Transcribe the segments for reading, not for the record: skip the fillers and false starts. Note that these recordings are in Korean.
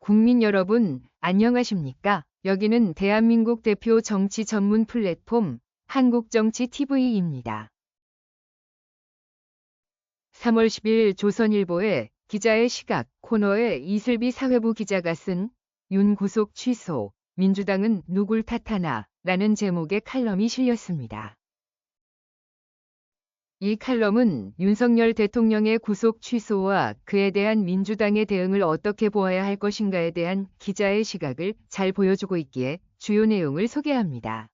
국민 여러분, 안녕하십니까? 여기는 대한민국 대표 정치 전문 플랫폼 한국정치TV입니다. 3월 10일 조선일보의 기자의 시각 코너에 이슬비 사회부 기자가 쓴 윤 구속 취소, 민주당은 누굴 탓하나? 라는 제목의 칼럼이 실렸습니다. 이 칼럼은 윤석열 대통령의 구속 취소와 그에 대한 민주당의 대응을 어떻게 보아야 할 것인가에 대한 기자의 시각을 잘 보여주고 있기에 주요 내용을 소개합니다.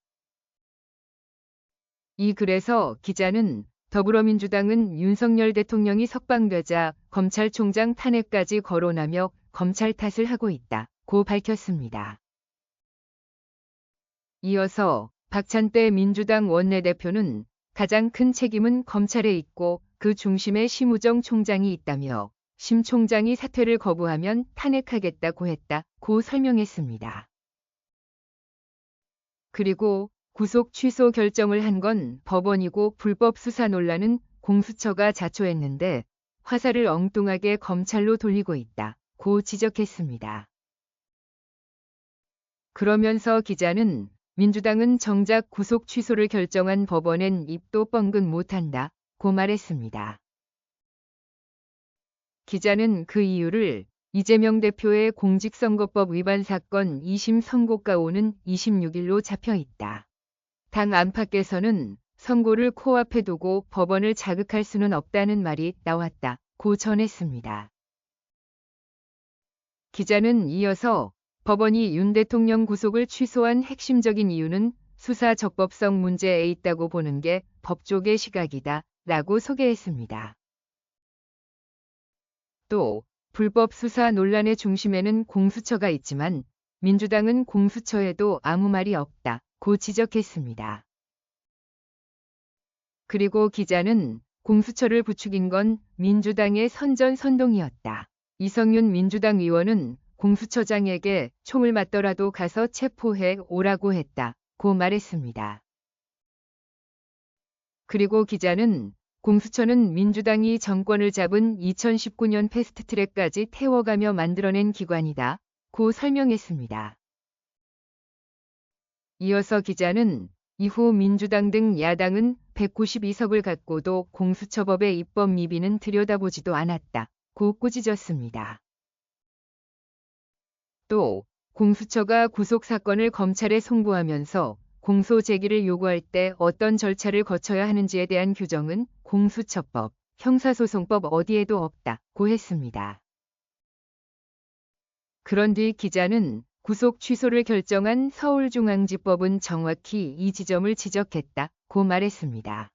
이 글에서 기자는 더불어민주당은 윤석열 대통령이 석방되자 검찰총장 탄핵까지 거론하며 검찰 탓을 하고 있다고 밝혔습니다. 이어서 박찬대 민주당 원내대표는 가장 큰 책임은 검찰에 있고 그 중심에 심우정 총장이 있다며 심 총장이 사퇴를 거부하면 탄핵하겠다고 했다고 설명했습니다. 그리고 구속 취소 결정을 한 건 법원이고 불법 수사 논란은 공수처가 자초했는데 화살을 엉뚱하게 검찰로 돌리고 있다고 지적했습니다. 그러면서 기자는 민주당은 정작 구속 취소를 결정한 법원엔 입도 뻥긋 못한다고 말했습니다. 기자는 그 이유를 이재명 대표의 공직선거법 위반 사건 2심 선고가 오는 26일로 잡혀있다. 당 안팎에서는 선고를 코앞에 두고 법원을 자극할 수는 없다는 말이 나왔다고 전했습니다. 기자는 이어서 법원이 윤 대통령 구속을 취소한 핵심적인 이유는 수사 적법성 문제에 있다고 보는 게 법조계 시각이다 라고 소개했습니다. 또 불법 수사 논란의 중심에는 공수처가 있지만 민주당은 공수처에도 아무 말이 없다고 지적했습니다. 그리고 기자는 공수처를 부추긴 건 민주당의 선전선동이었다. 이성윤 민주당 의원은 공수처장에게 총을 맞더라도 가서 체포해 오라고 했다고 말했습니다. 그리고 기자는 공수처는 민주당이 정권을 잡은 2019년 패스트트랙까지 태워가며 만들어낸 기관이다고 설명했습니다. 이어서 기자는 이후 민주당 등 야당은 192석을 갖고도 공수처법의 입법 미비는 들여다보지도 않았다고 꾸짖었습니다. 또 공수처가 구속사건을 검찰에 송부하면서 공소 제기를 요구할 때 어떤 절차를 거쳐야 하는지에 대한 규정은 공수처법, 형사소송법 어디에도 없다고 했습니다. 그런 뒤 기자는 구속 취소를 결정한 서울중앙지법은 정확히 이 지점을 지적했다고 말했습니다.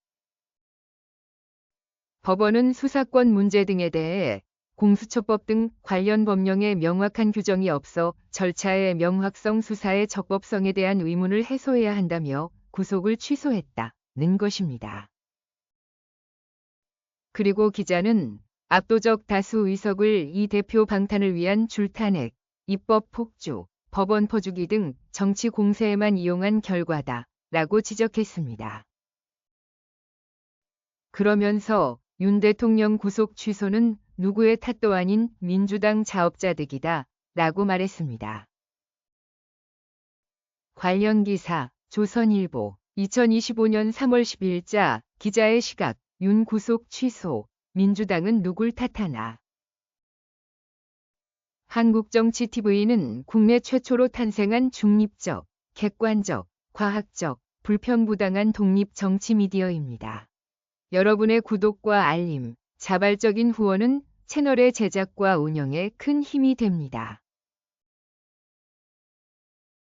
법원은 수사권 문제 등에 대해 공수처법 등 관련 법령에 명확한 규정이 없어 절차의 명확성 수사의 적법성에 대한 의문을 해소해야 한다며 구속을 취소했다는 것입니다. 그리고 기자는 압도적 다수 의석을 이 대표 방탄을 위한 줄탄핵, 입법 폭주, 법원 퍼주기 등 정치 공세에만 이용한 결과다라고 지적했습니다. 그러면서 윤 대통령 구속 취소는 누구의 탓도 아닌 민주당 자업자득이다 라고 말했습니다. 관련 기사 조선일보 2025년 3월 10일자 기자의 시각 윤 구속 취소 민주당은 누굴 탓하나. 한국정치TV는 국내 최초로 탄생한 중립적, 객관적, 과학적, 불편부당한 독립 정치 미디어입니다. 여러분의 구독과 알림, 자발적인 후원은 채널의 제작과 운영에 큰 힘이 됩니다.